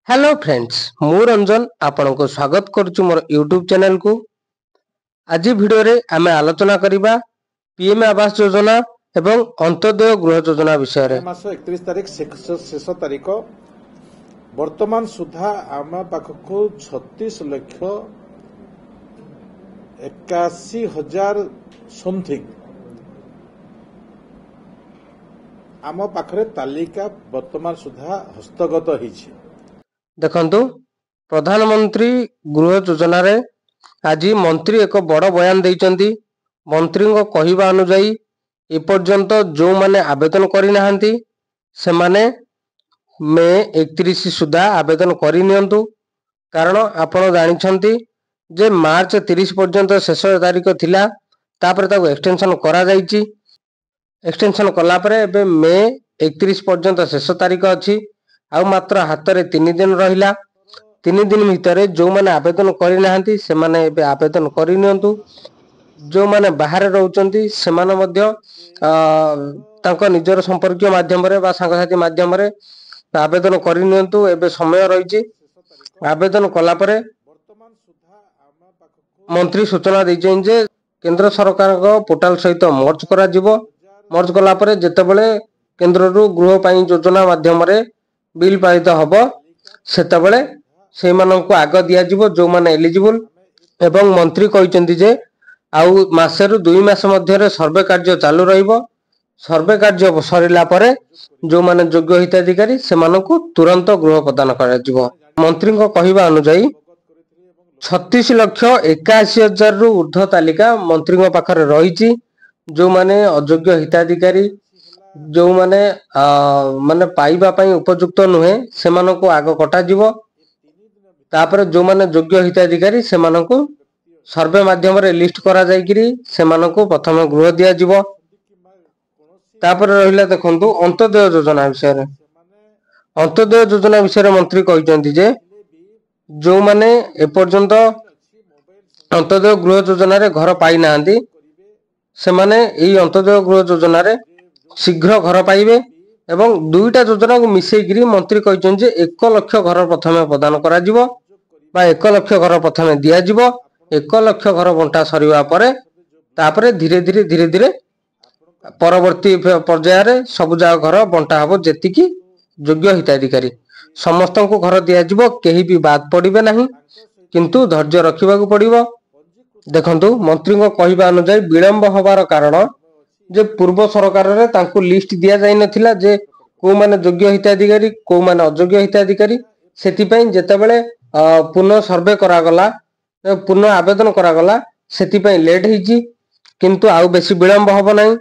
Hello friends मु रंजन आपन को स्वागत करुछु मोर यूट्यूब चैनल को। आज वीडियो रे आमे आलोचना करिबा पीएम आवास योजना एवं अंत्योदय गृह योजना विषय रे। मास 31 तारिख शेष तारिख वर्तमान सुधा आम पाखक 36 लाख 81,000 समथिंग आम पाखरे तालिका वर्तमान सुधा हस्तगत होईछि। देखंतु प्रधानमंत्री गृह योजना रे आज मंत्री एक बड़ बयान देइचंती। मंत्री को कहिबा अनुसार ए पर्यंत जो माने आवेदन करि नाहंती से माने मे 31 सुधा आवेदन करि नियंतु। कारण आपण जानिछंती जे मार्च 30 पर्यंत शेष तारीख थिला, तापर ताको एक्सटेंशन करा जाईची। एक्सटेंशन कला परे एबे मे 31 पर्यंत शेष तारीख अछि। आउ मात्र हाथ में 3 दिन रहिला। 3 दिन भितर जो माने आवेदन करि नाहंती से माने एबे आवेदन करि नियंतु। जो माने बाहर रहउचंती से माने मध्य तांको निजर संपर्क माध्यम रे बा संगसाथी माध्यम रे आवेदन करि नियंतु। एबे समय रहिछि। आवेदन कला परे मंत्री सूचना दैछन जे केंद्र सरकार को पोर्टल सहित मर्ज करा जिवो। मर्ज कला परे जेतेबेले केंद्र रु गृह पाई योजना माध्यम रे बिल पारित हब सेतेबेले से माननको आग दिया जिवो जो माने एलिजिबल। एवं मंत्री कहिसेंती जे आउ मासेरु 2 मास मध्य रे सर्वे कार्य चालू रहिबो। सर्वे कार्य सरिला परे जो माने योग्य हिताधिकारी से माननको तुरंत गृह प्रदान करा जिवो। मंत्री को कहिबा अनुसार 36,81,000 रु ऊर्ध्व तालिका मंत्री को पाखरे रहिछि। जो माने अयोग्य हिताधिकारी जो माने माने पाइबा पई उपयुक्त नुहे से मानको आग कटा जिवो। तापर जो माने योग्य हिताधिकारी से मानको सर्वे माध्यम रे लिस्ट करा जाईकरी से मानको प्रथम गृह दिया जिवो। तापर रहिला देखंतु अंत्योदय योजना विषय रे। अंत्योदय योजना विषय रे मंत्री कहिसंती जे जो माने ए पर्यंत अंत्योदय गृह योजना रे घर पाई नाहंती से माने एई अंत्योदय गृह योजना रे शीघ्र घर पाइबे। एवं दुईटा योजना को मिसेइकरी मंत्री कहिसंती जे 1 लाख घर प्रथमे प्रदान करा जिवो बा 1 लाख घर प्रथमे दिया जिवो। 1 लाख घर बंटा सरिवा परे तापरे धीरे धीरे परवर्ती पर्याय रे सब जा घर बंटा हबो। जेतिकी योग्य हिताधिकारी समस्त को घर दिया जिवो। केही भी बात पड़िबे नाही, किंतु धैर्य रखिबा को पड़िबो। देखंतु मंत्री को कहिबा अनुसार विलंब होबार कारण जे पूर्व सरकार रे तांको लिस्ट दिया जाय नथिला जे को माने योग्य हिताधिकारी को माने अयोग्य हिताधिकारी। सेति पई जेतेबेले पुनः सर्वे करा गला पुनः आवेदन करा गला सेति पई लेट हिची, किंतु आउ बेसी विलंब होबो नाही।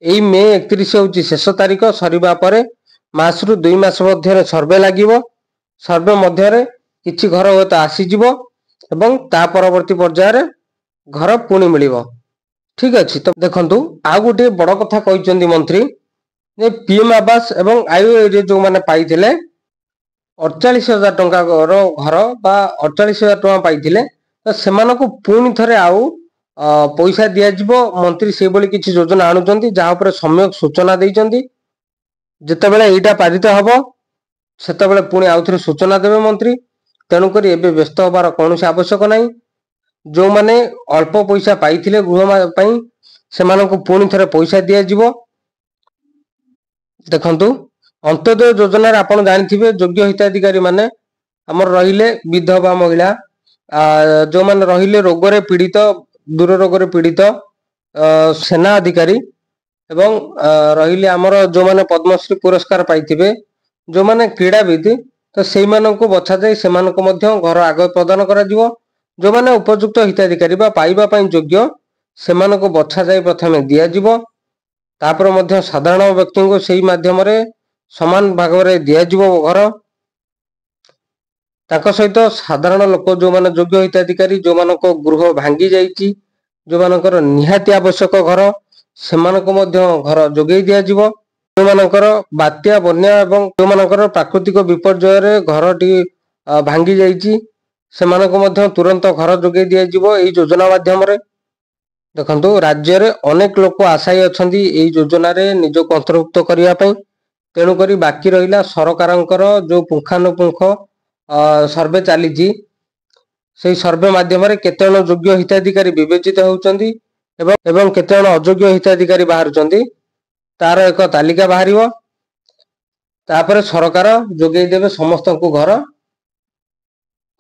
एई मे 31 होची शेष तारीख सरिबा परे मास रु 2 मास मध्य रे सर्वे लागिवो। सर्वे मध्य रे किछि घर होत आसी जिवो एवं ता परवर्ती पर्याय रे घर पुणी मिलिवो। ठीक अछि। तो देखंतु आ गोटे बड़ कथा कहिसंती मंत्री जे पीएम आवास एवं आईओए जो माने पाइथिले 48,000 टंका घर बा 48,000 टंका पाइथिले तो सेमानको पुणी थरे आउ पैसा दिया जिवो। मंत्री से बळी किछि योजना आनुचंती जहा पर सम्यक सूचना दैचंती। जेतेबेले एटा पारित हबो सेतेबेले पुणी आउथरे सूचना देबे मंत्री। तेनु करी एबे व्यस्त होबार कोनोसी आवश्यक नाही। जो माने अल्प पैसा पाइथिले गृह पई सेमानको पुणी थरे पैसा दिया जिवो। देखंतु अंत्योदय योजना रे आपण जानिथिबे योग्य हिताधिकारी माने हमर रहिले विधवा महिला जो माने रहिले रोग रे पीड़ित दूर रोग रे पीड़ित सेना अधिकारी एवं रहिले हमर जो माने पद्मश्री पुरस्कार पाइथिबे जो माने क्रीड़ाविद तो सेई मानको बछा जाय सेमानको मध्य घर आग प्रदान करा जिवो। जो माने उपयुक्त हिताधिकारी बा पाइबा पई योग्य सेमानको बछा जाय प्रथमे दिया जिवो। तापर मध्य साधारण व्यक्ति को सेई माध्यम रे समान भाग रे दिया जिवो घर। ताको सहित साधारण लोक जो माने योग्य हिताधिकारी जो मानको गृह भांगी जाईची जो मानकर निहाती आवश्यक घर सेमानको मध्य घर जोगेई दिया जिवो। जो मानकर बात्या बन्या एवं जो मानकर प्राकृतिक विपर्यय रे घरटी भांगी जाईची सेमानको मध्य तुरंत घर जोगेई दिया जिवो एई योजना माध्यम रे। देखंतु राज्य रे अनेक लोक आशायी अछंती एई योजना रे निजको अंतर्भुक्त करिया पई। तेणु करी बाकी रहिला सरकारंकर जो पुंखानुपुंख सर्वे चली सर्वे माध्यम केते जण योग्य हिताधिकारी विवेचित होउचंदी एवं केते जण अयोग्य हिताधिकारी बाहरुचंदी तार एक तालिका बाहरिबो। तापर सरकार जोगेई देबे समस्त को घर।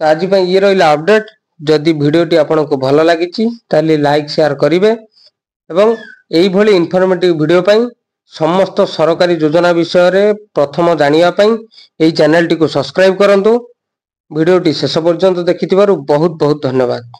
तो आज ये रहा अपडेट। जदि वीडियोटी आपको भल लगी ताली लाइक शेयर करेंगे एवं यही भली इनफॉर्मेटिव वीडियो पाई समस्त सरकारी योजना विषय रे प्रथम जानिया पाई यही चैनल टी को सब्सक्राइब करंतु। वीडियोटी शेष पर्यंत देखिथिबारु बहुत बहुत धन्यवाद।